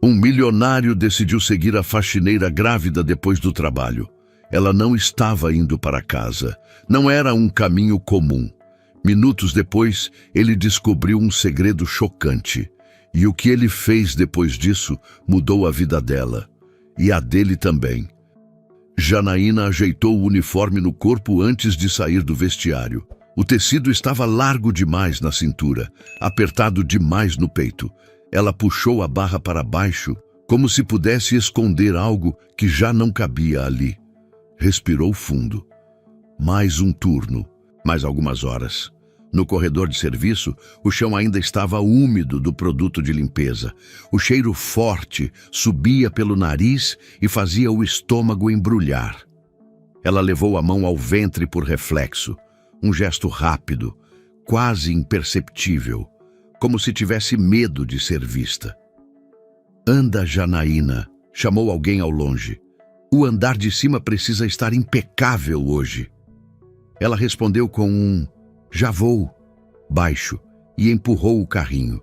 Um milionário decidiu seguir a faxineira grávida depois do trabalho. Ela não estava indo para casa. Não era um caminho comum. Minutos depois, ele descobriu um segredo chocante. E o que ele fez depois disso mudou a vida dela. E a dele também. Janaína ajeitou o uniforme no corpo antes de sair do vestiário. O tecido estava largo demais na cintura, apertado demais no peito. Ela puxou a barra para baixo, como se pudesse esconder algo que já não cabia ali. Respirou fundo. Mais um turno, mais algumas horas. No corredor de serviço, o chão ainda estava úmido do produto de limpeza. O cheiro forte subia pelo nariz e fazia o estômago embrulhar. Ela levou a mão ao ventre por reflexo. Um gesto rápido, quase imperceptível, como se tivesse medo de ser vista. Anda, Janaína, chamou alguém ao longe. O andar de cima precisa estar impecável hoje. Ela respondeu com um já vou, baixo, e empurrou o carrinho.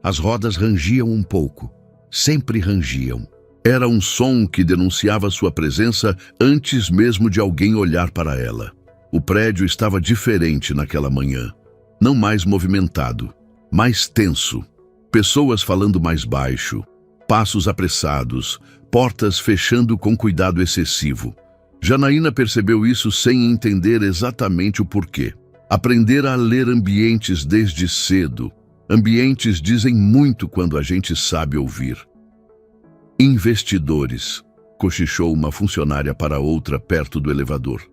As rodas rangiam um pouco, sempre rangiam. Era um som que denunciava sua presença antes mesmo de alguém olhar para ela. O prédio estava diferente naquela manhã. Não mais movimentado, mais tenso. Pessoas falando mais baixo, passos apressados, portas fechando com cuidado excessivo. Janaína percebeu isso sem entender exatamente o porquê. Aprender a ler ambientes desde cedo. Ambientes dizem muito quando a gente sabe ouvir. Investidores, cochichou uma funcionária para outra perto do elevador.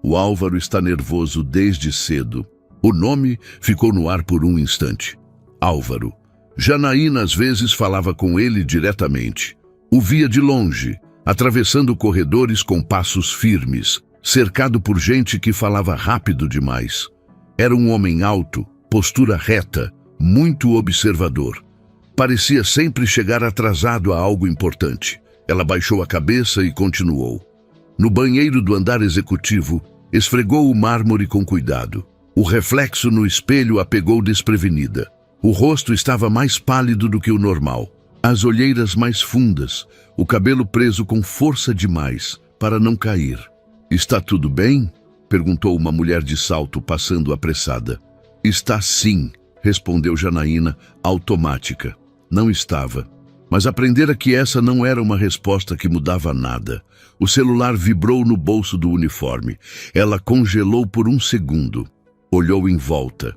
O Álvaro está nervoso desde cedo. O nome ficou no ar por um instante. Álvaro. Janaína às vezes falava com ele diretamente. O via de longe, atravessando corredores com passos firmes, cercado por gente que falava rápido demais. Era um homem alto, postura reta, muito observador. Parecia sempre chegar atrasado a algo importante. Ela baixou a cabeça e continuou. No banheiro do andar executivo, esfregou o mármore com cuidado. O reflexo no espelho a pegou desprevenida. O rosto estava mais pálido do que o normal. As olheiras mais fundas, o cabelo preso com força demais, para não cair. Está tudo bem? Perguntou uma mulher de salto passando apressada. Está sim, respondeu Janaína, automática. Não estava. Mas aprendera que essa não era uma resposta que mudava nada. O celular vibrou no bolso do uniforme. Ela congelou por um segundo. Olhou em volta.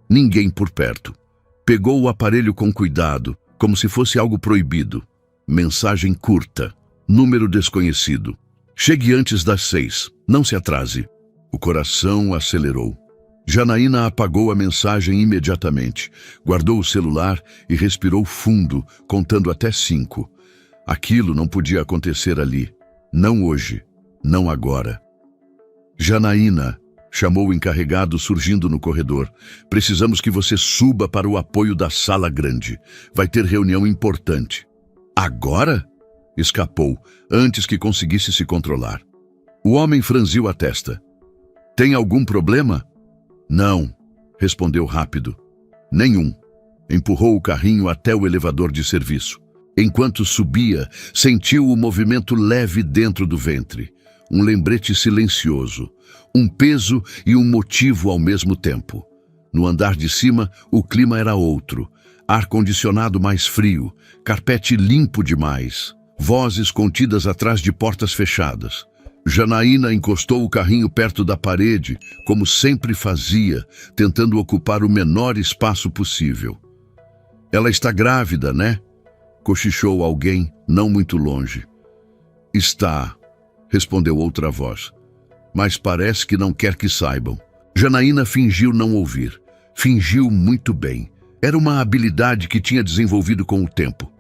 Ninguém por perto. Pegou o aparelho com cuidado, como se fosse algo proibido. Mensagem curta. Número desconhecido. Chegue antes das 6. Não se atrase. O coração acelerou. Janaína apagou a mensagem imediatamente. Guardou o celular e respirou fundo, contando até 5. Aquilo não podia acontecer ali. Não hoje. Não agora. Janaína, chamou o encarregado surgindo no corredor. Precisamos que você suba para o apoio da sala grande. Vai ter reunião importante. Agora? Escapou, antes que conseguisse se controlar. O homem franziu a testa. Tem algum problema? Não, respondeu rápido. Nenhum. Empurrou o carrinho até o elevador de serviço. Enquanto subia, sentiu o movimento leve dentro do ventre. Um lembrete silencioso. Um peso e um motivo ao mesmo tempo. No andar de cima, o clima era outro. Ar-condicionado mais frio, carpete limpo demais, vozes contidas atrás de portas fechadas. Janaína encostou o carrinho perto da parede, como sempre fazia, tentando ocupar o menor espaço possível. Ela está grávida, né? Cochichou alguém, não muito longe. Está, respondeu outra voz. Mas parece que não quer que saibam. Janaína fingiu não ouvir. Fingiu muito bem. Era uma habilidade que tinha desenvolvido com o tempo.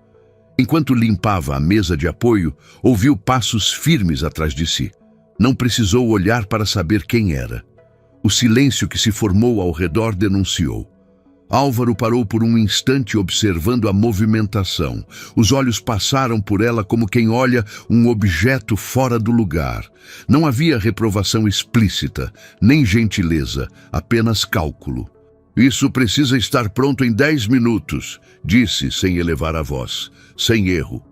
Enquanto limpava a mesa de apoio, ouviu passos firmes atrás de si. Não precisou olhar para saber quem era. O silêncio que se formou ao redor denunciou. Álvaro parou por um instante observando a movimentação. Os olhos passaram por ela como quem olha um objeto fora do lugar. Não havia reprovação explícita, nem gentileza, apenas cálculo. Isso precisa estar pronto em 10 minutos, disse sem elevar a voz, sem erro.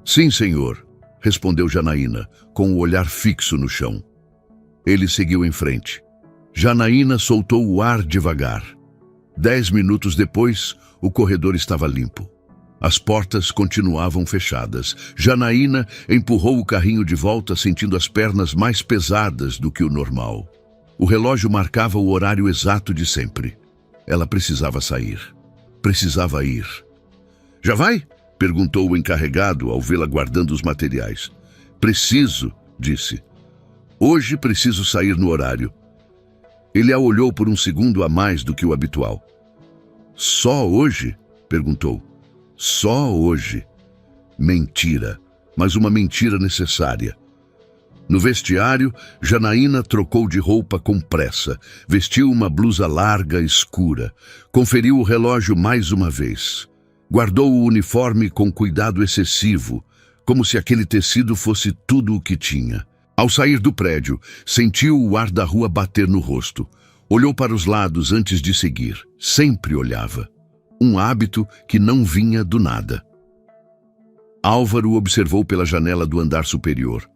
Sim, senhor, respondeu Janaína, com o olhar fixo no chão. Ele seguiu em frente. Janaína soltou o ar devagar. 10 minutos depois, o corredor estava limpo. As portas continuavam fechadas. Janaína empurrou o carrinho de volta, sentindo as pernas mais pesadas do que o normal. O relógio marcava o horário exato de sempre. Ela precisava sair. Precisava ir. Já vai? Perguntou o encarregado ao vê-la guardando os materiais. Preciso, disse. Hoje preciso sair no horário. Ele a olhou por um segundo a mais do que o habitual. Só hoje? Perguntou. Só hoje. Mentira, mas uma mentira necessária. No vestiário, Janaína trocou de roupa com pressa, vestiu uma blusa larga, escura, conferiu o relógio mais uma vez. Guardou o uniforme com cuidado excessivo, como se aquele tecido fosse tudo o que tinha. Ao sair do prédio, sentiu o ar da rua bater no rosto. Olhou para os lados antes de seguir. Sempre olhava. Um hábito que não vinha do nada. Álvaro observou pela janela do andar superior.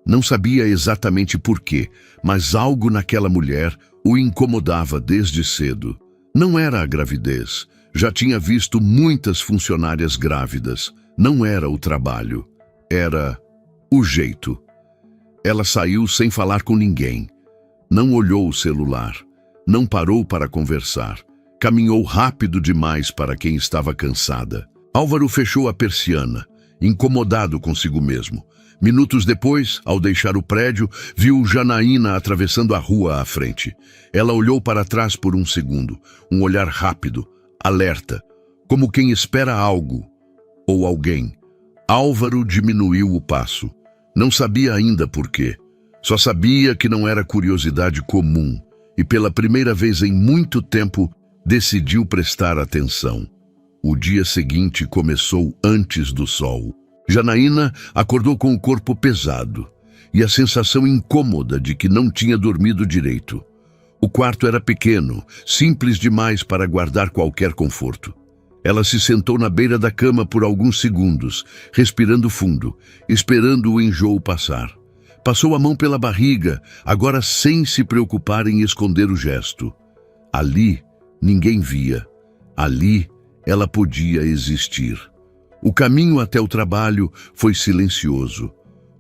Não sabia exatamente por quê, mas algo naquela mulher o incomodava desde cedo. Não era a gravidez. Já tinha visto muitas funcionárias grávidas. Não era o trabalho. Era o jeito. Ela saiu sem falar com ninguém. Não olhou o celular. Não parou para conversar. Caminhou rápido demais para quem estava cansada. Álvaro fechou a persiana, incomodado consigo mesmo. Minutos depois, ao deixar o prédio, viu Janaína atravessando a rua à frente. Ela olhou para trás por um segundo, um olhar rápido, alerta, como quem espera algo ou alguém. Álvaro diminuiu o passo. Não sabia ainda por quê. Só sabia que não era curiosidade comum e pela primeira vez em muito tempo decidiu prestar atenção. O dia seguinte começou antes do sol. Janaína acordou com o corpo pesado e a sensação incômoda de que não tinha dormido direito. O quarto era pequeno, simples demais para guardar qualquer conforto. Ela se sentou na beira da cama por alguns segundos, respirando fundo, esperando o enjoo passar. Passou a mão pela barriga, agora sem se preocupar em esconder o gesto. Ali, ninguém via. Ali, ela podia existir. O caminho até o trabalho foi silencioso.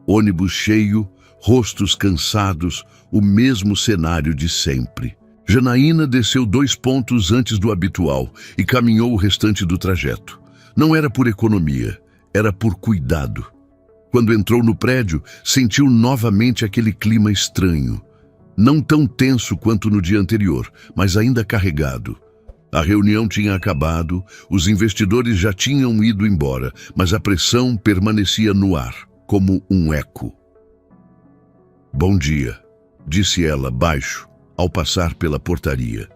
Ônibus cheio, rostos cansados, o mesmo cenário de sempre. Janaína desceu 2 pontos antes do habitual e caminhou o restante do trajeto. Não era por economia, era por cuidado. Quando entrou no prédio, sentiu novamente aquele clima estranho. Não tão tenso quanto no dia anterior, mas ainda carregado. A reunião tinha acabado, os investidores já tinham ido embora, mas a pressão permanecia no ar, como um eco. Bom dia, disse ela baixo, ao passar pela portaria.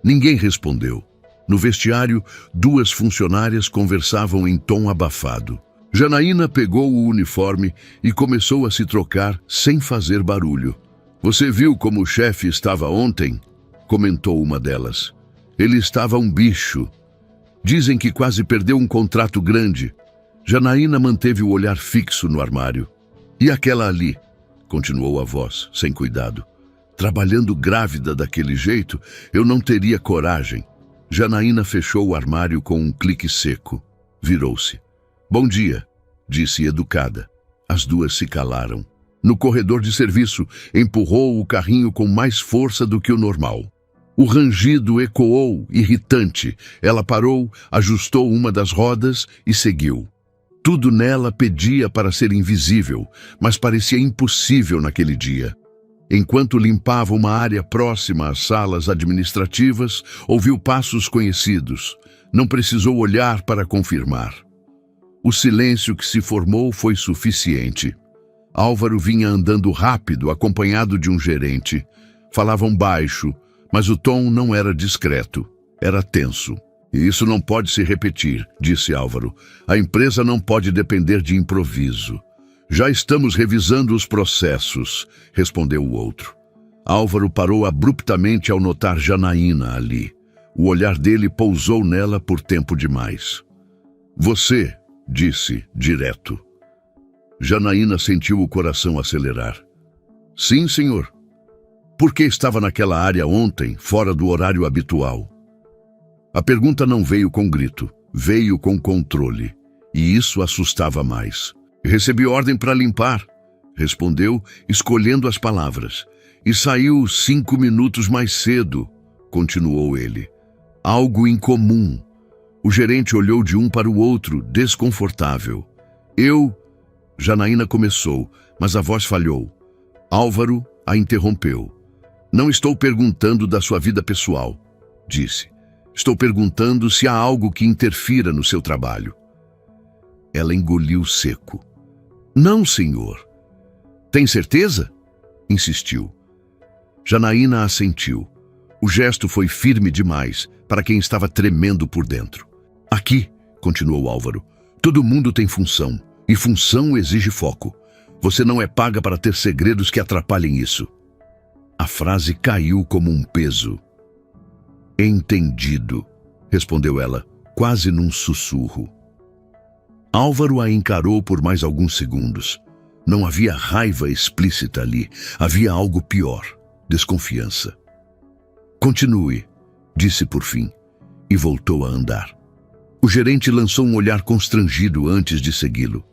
Ninguém respondeu. No vestiário, 2 funcionárias conversavam em tom abafado. Janaína pegou o uniforme e começou a se trocar sem fazer barulho. Você viu como o chefe estava ontem? Comentou uma delas. Ele estava um bicho. Dizem que quase perdeu um contrato grande. Janaína manteve o olhar fixo no armário. E aquela ali? Continuou a voz, sem cuidado. Trabalhando grávida daquele jeito, eu não teria coragem. Janaína fechou o armário com um clique seco. Virou-se. Bom dia, disse educada. As 2 se calaram. No corredor de serviço, empurrou o carrinho com mais força do que o normal. O rangido ecoou, irritante. Ela parou, ajustou uma das rodas e seguiu. Tudo nela pedia para ser invisível, mas parecia impossível naquele dia. Enquanto limpava uma área próxima às salas administrativas, ouviu passos conhecidos. Não precisou olhar para confirmar. O silêncio que se formou foi suficiente. Álvaro vinha andando rápido, acompanhado de um gerente. Falavam baixo, mas o tom não era discreto, era tenso. E isso não pode se repetir, disse Álvaro. A empresa não pode depender de improviso. Já estamos revisando os processos, respondeu o outro. Álvaro parou abruptamente ao notar Janaína ali. O olhar dele pousou nela por tempo demais. Você, disse, direto. Janaína sentiu o coração acelerar. Sim, senhor. Por que estava naquela área ontem, fora do horário habitual? A pergunta não veio com grito, veio com controle. E isso assustava mais. Recebi ordem para limpar, respondeu, escolhendo as palavras. E saiu 5 minutos mais cedo, continuou ele. Algo incomum. O gerente olhou de um para o outro, desconfortável. Janaína começou, mas a voz falhou. Álvaro a interrompeu. Não estou perguntando da sua vida pessoal, disse. Estou perguntando se há algo que interfira no seu trabalho. Ela engoliu seco. Não, senhor. Tem certeza? Insistiu. Janaína assentiu. O gesto foi firme demais para quem estava tremendo por dentro. Aqui, continuou Álvaro, todo mundo tem função, e função exige foco. Você não é paga para ter segredos que atrapalhem isso. A frase caiu como um peso. Entendido, respondeu ela, quase num sussurro. Álvaro a encarou por mais alguns segundos. Não havia raiva explícita ali, havia algo pior, desconfiança. Continue, disse por fim, e voltou a andar. O gerente lançou um olhar constrangido antes de segui-lo.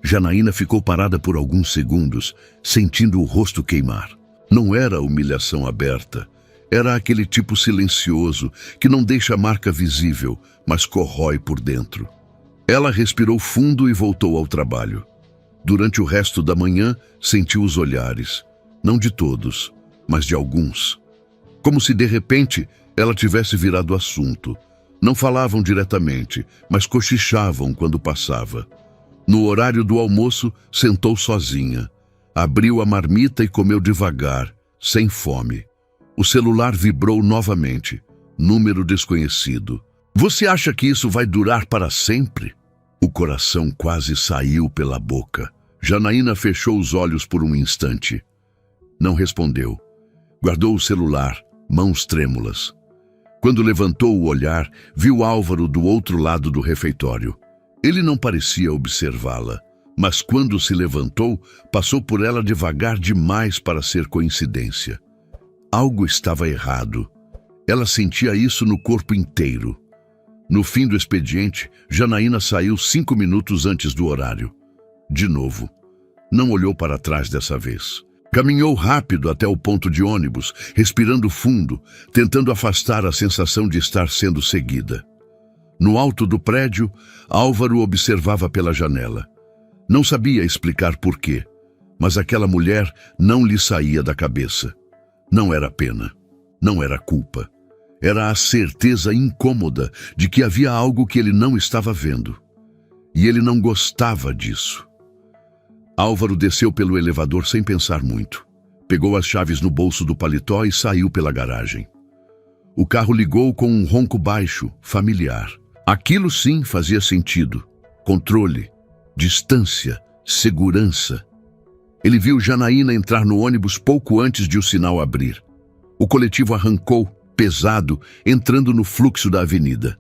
Janaína ficou parada por alguns segundos, sentindo o rosto queimar. Não era humilhação aberta, era aquele tipo silencioso que não deixa marca visível, mas corrói por dentro. Ela respirou fundo e voltou ao trabalho. Durante o resto da manhã, sentiu os olhares, não de todos, mas de alguns. Como se de repente ela tivesse virado assunto. Não falavam diretamente, mas cochichavam quando passava. No horário do almoço, sentou sozinha. Abriu a marmita e comeu devagar, sem fome. O celular vibrou novamente. Número desconhecido. Você acha que isso vai durar para sempre? O coração quase saiu pela boca. Janaína fechou os olhos por um instante. Não respondeu. Guardou o celular, mãos trêmulas. Quando levantou o olhar, viu Álvaro do outro lado do refeitório. Ele não parecia observá-la, mas quando se levantou, passou por ela devagar demais para ser coincidência. Algo estava errado. Ela sentia isso no corpo inteiro. No fim do expediente, Janaína saiu 5 minutos antes do horário. De novo. Não olhou para trás dessa vez. Caminhou rápido até o ponto de ônibus, respirando fundo, tentando afastar a sensação de estar sendo seguida. No alto do prédio, Álvaro observava pela janela. Não sabia explicar por quê, mas aquela mulher não lhe saía da cabeça. Não era pena, não era culpa. Era a certeza incômoda de que havia algo que ele não estava vendo. E ele não gostava disso. Álvaro desceu pelo elevador sem pensar muito. Pegou as chaves no bolso do paletó e saiu pela garagem. O carro ligou com um ronco baixo, familiar. Aquilo sim fazia sentido. Controle, distância, segurança. Ele viu Janaína entrar no ônibus pouco antes de o sinal abrir. O coletivo arrancou, pesado, entrando no fluxo da avenida.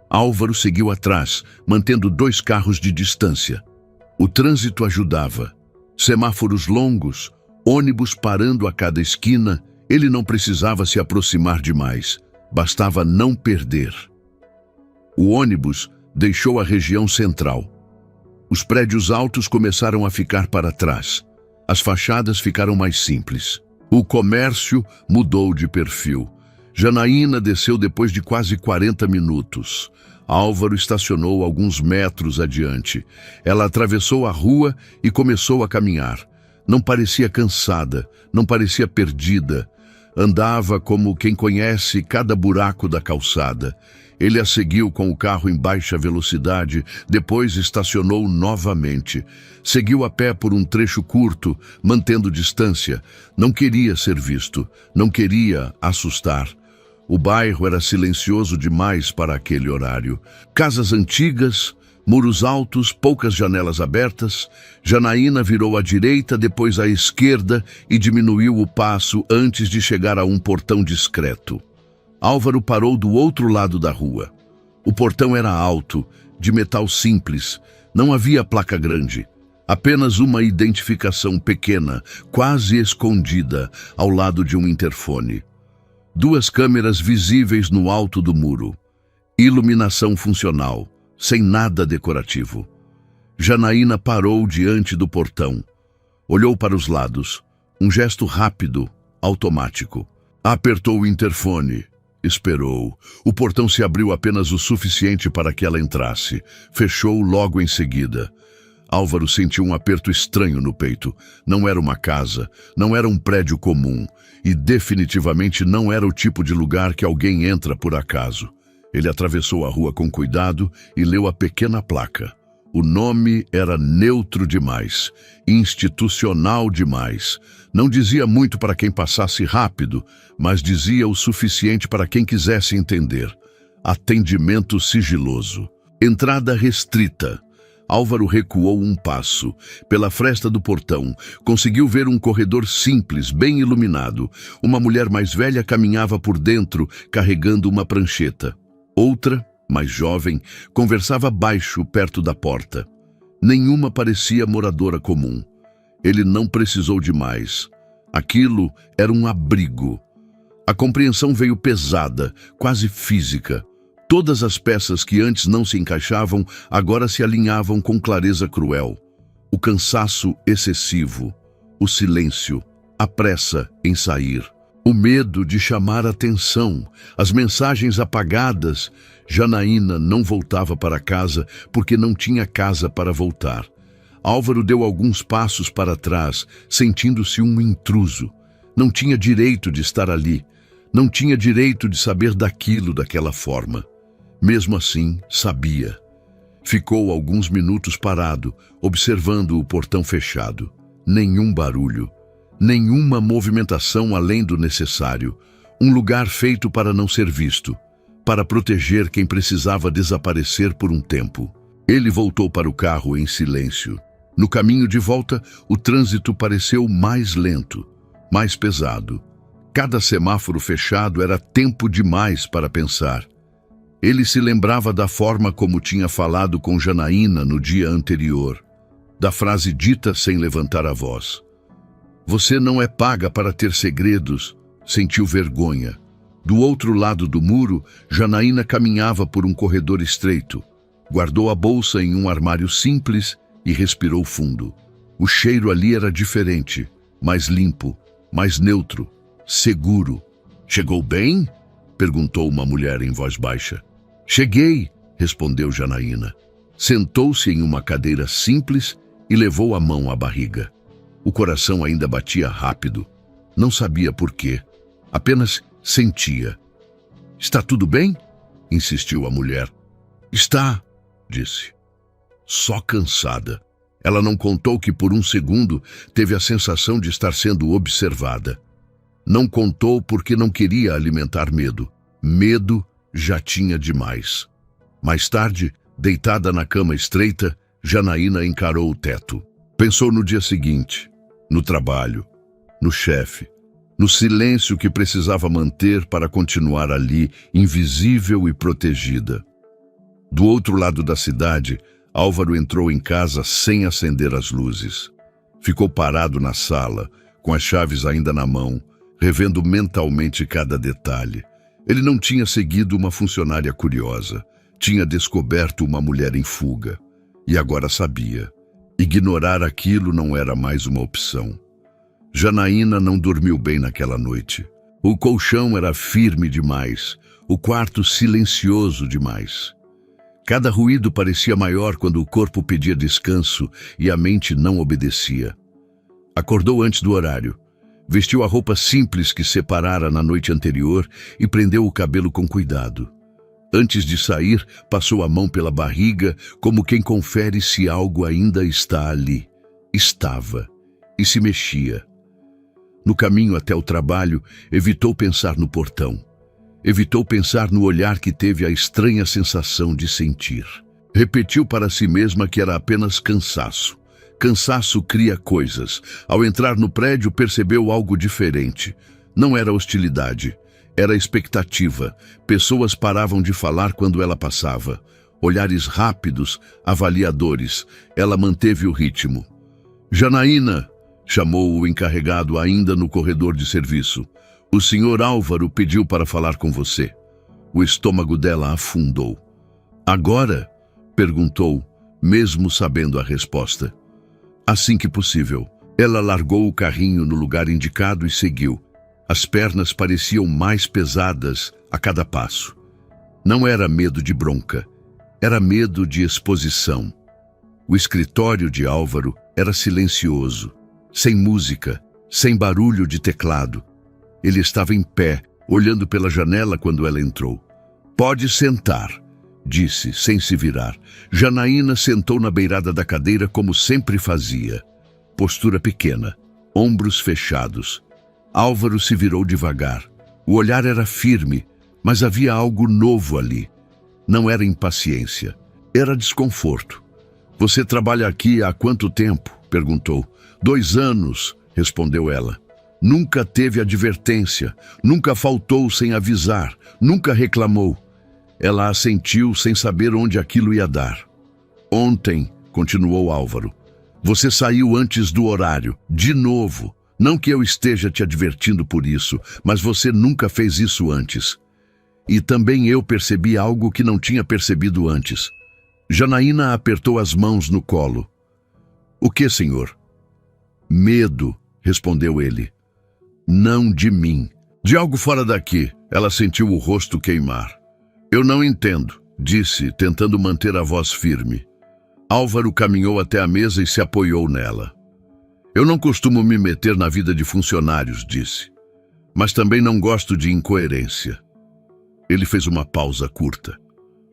Álvaro seguiu atrás, mantendo 2 carros de distância. O trânsito ajudava. Semáforos longos, ônibus parando a cada esquina, ele não precisava se aproximar demais. Bastava não perder. O ônibus deixou a região central. Os prédios altos começaram a ficar para trás. As fachadas ficaram mais simples. O comércio mudou de perfil. Janaína desceu depois de quase 40 minutos. Álvaro estacionou alguns metros adiante. Ela atravessou a rua e começou a caminhar. Não parecia cansada, não parecia perdida. Andava como quem conhece cada buraco da calçada. Ele a seguiu com o carro em baixa velocidade, depois estacionou novamente. Seguiu a pé por um trecho curto, mantendo distância. Não queria ser visto, não queria assustar. O bairro era silencioso demais para aquele horário. Casas antigas, Muros altos, poucas janelas abertas. Janaína virou à direita, depois à esquerda e diminuiu o passo antes de chegar a um portão discreto. Álvaro parou do outro lado da rua. O portão era alto, de metal simples. Não havia placa grande. Apenas uma identificação pequena, quase escondida, ao lado de um interfone. 2 câmeras visíveis no alto do muro. Iluminação funcional, sem nada decorativo. Janaína parou diante do portão. Olhou para os lados. Um gesto rápido, automático. Apertou o interfone. Esperou. O portão se abriu apenas o suficiente para que ela entrasse. Fechou logo em seguida. Álvaro sentiu um aperto estranho no peito. Não era uma casa, não era um prédio comum e definitivamente não era o tipo de lugar que alguém entra por acaso. Ele atravessou a rua com cuidado e leu a pequena placa. O nome era neutro demais, institucional demais. Não dizia muito para quem passasse rápido, mas dizia o suficiente para quem quisesse entender. Atendimento sigiloso. Entrada restrita. Álvaro recuou um passo. Pela fresta do portão, conseguiu ver um corredor simples, bem iluminado. Uma mulher mais velha caminhava por dentro, carregando uma prancheta. Outra, mais jovem, conversava baixo perto da porta. Nenhuma parecia moradora comum. Ele não precisou de mais. Aquilo era um abrigo. A compreensão veio pesada, quase física. Todas as peças que antes não se encaixavam, agora se alinhavam com clareza cruel. O cansaço excessivo, o silêncio, a pressa em sair, o medo de chamar atenção, as mensagens apagadas. Janaína não voltava para casa porque não tinha casa para voltar. Álvaro deu alguns passos para trás, sentindo-se um intruso. Não tinha direito de estar ali. Não tinha direito de saber daquilo daquela forma. Mesmo assim, sabia. Ficou alguns minutos parado, observando o portão fechado. Nenhum barulho, nenhuma movimentação além do necessário. Um lugar feito para não ser visto, para proteger quem precisava desaparecer por um tempo. Ele voltou para o carro em silêncio. No caminho de volta, o trânsito pareceu mais lento, mais pesado. Cada semáforo fechado era tempo demais para pensar. Ele se lembrava da forma como tinha falado com Janaína no dia anterior, da frase dita sem levantar a voz. Você não é paga para ter segredos, sentiu vergonha. Do outro lado do muro, Janaína caminhava por um corredor estreito. Guardou a bolsa em um armário simples e respirou fundo. O cheiro ali era diferente, mais limpo, mais neutro, seguro. Chegou bem? Perguntou uma mulher em voz baixa. Cheguei, respondeu Janaína. Sentou-se em uma cadeira simples e levou a mão à barriga. O coração ainda batia rápido. Não sabia por quê. Apenas sentia. Está tudo bem? Insistiu a mulher. Está, disse. Só cansada. Ela não contou que por um segundo teve a sensação de estar sendo observada. Não contou porque não queria alimentar medo. Medo já tinha demais. Mais tarde, deitada na cama estreita, Janaína encarou o teto. Pensou no dia seguinte, no trabalho, no chefe, no silêncio que precisava manter para continuar ali, invisível e protegida. Do outro lado da cidade, Álvaro entrou em casa sem acender as luzes. Ficou parado na sala, com as chaves ainda na mão, revendo mentalmente cada detalhe. Ele não tinha seguido uma funcionária curiosa. Tinha descoberto uma mulher em fuga. E agora sabia. Ignorar aquilo não era mais uma opção. Janaína não dormiu bem naquela noite. O colchão era firme demais. O quarto silencioso demais. Cada ruído parecia maior quando o corpo pedia descanso e a mente não obedecia. Acordou antes do horário. Vestiu a roupa simples que separara na noite anterior e prendeu o cabelo com cuidado. Antes de sair, passou a mão pela barriga, como quem confere se algo ainda está ali. Estava. E se mexia. No caminho até o trabalho, evitou pensar no portão. Evitou pensar no olhar que teve a estranha sensação de sentir. Repetiu para si mesma que era apenas cansaço. Cansaço cria coisas. Ao entrar no prédio, percebeu algo diferente. Não era hostilidade, era expectativa. Pessoas paravam de falar quando ela passava. Olhares rápidos, avaliadores. Ela manteve o ritmo. Janaína, chamou o encarregado ainda no corredor de serviço. O senhor Álvaro pediu para falar com você. O estômago dela afundou. Agora? Perguntou, mesmo sabendo a resposta. Assim que possível. Ela largou o carrinho no lugar indicado e seguiu. As pernas pareciam mais pesadas a cada passo. Não era medo de bronca, era medo de exposição. O escritório de Álvaro era silencioso, sem música, sem barulho de teclado. Ele estava em pé, olhando pela janela quando ela entrou. Pode sentar, disse, sem se virar. Janaína sentou na beirada da cadeira como sempre fazia. Postura pequena, ombros fechados. Álvaro se virou devagar. O olhar era firme, mas havia algo novo ali. Não era impaciência, era desconforto. Você trabalha aqui há quanto tempo? Perguntou. 2 anos, respondeu ela. Nunca teve advertência, nunca faltou sem avisar, nunca reclamou. Ela assentiu sem saber onde aquilo ia dar. Ontem, continuou Álvaro, você saiu antes do horário, de novo. Não que eu esteja te advertindo por isso, mas você nunca fez isso antes. E também eu percebi algo que não tinha percebido antes. Janaína apertou as mãos no colo. O que, senhor? Medo, respondeu ele. Não de mim. De algo fora daqui. Ela sentiu o rosto queimar. Eu não entendo, disse, tentando manter a voz firme. Álvaro caminhou até a mesa e se apoiou nela. Eu não costumo me meter na vida de funcionários, disse. Mas também não gosto de incoerência. Ele fez uma pausa curta.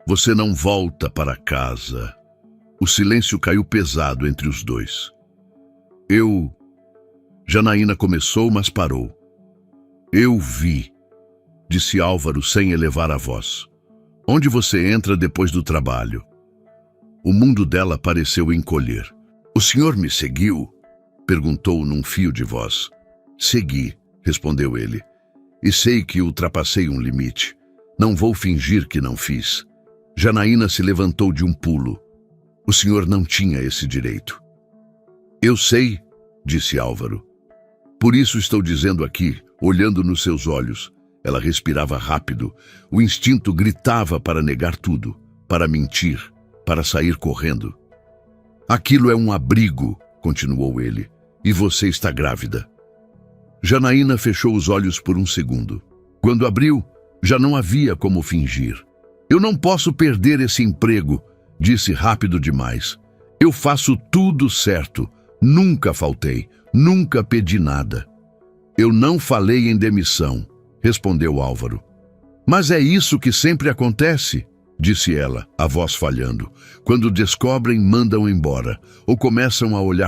Você não volta para casa. O silêncio caiu pesado entre os dois. Janaína começou, mas parou. Eu vi, disse Álvaro sem elevar a voz. Onde você entra depois do trabalho? O mundo dela pareceu encolher. O senhor me seguiu? Perguntou num fio de voz. Segui, respondeu ele. E sei que ultrapassei um limite. Não vou fingir que não fiz. Janaína se levantou de um pulo. O senhor não tinha esse direito. Eu sei, disse Álvaro. Por isso estou dizendo aqui, olhando nos seus olhos. Ela respirava rápido. O instinto gritava para negar tudo, para mentir, para sair correndo. Aquilo é um abrigo, continuou ele, e você está grávida. Janaína fechou os olhos por um segundo. Quando abriu, já não havia como fingir. Eu não posso perder esse emprego, disse rápido demais. Eu faço tudo certo. Nunca faltei, nunca pedi nada. Eu não falei em demissão, respondeu Álvaro. Mas é isso que sempre acontece, disse ela, a voz falhando. Quando descobrem, mandam embora, ou começam a olhar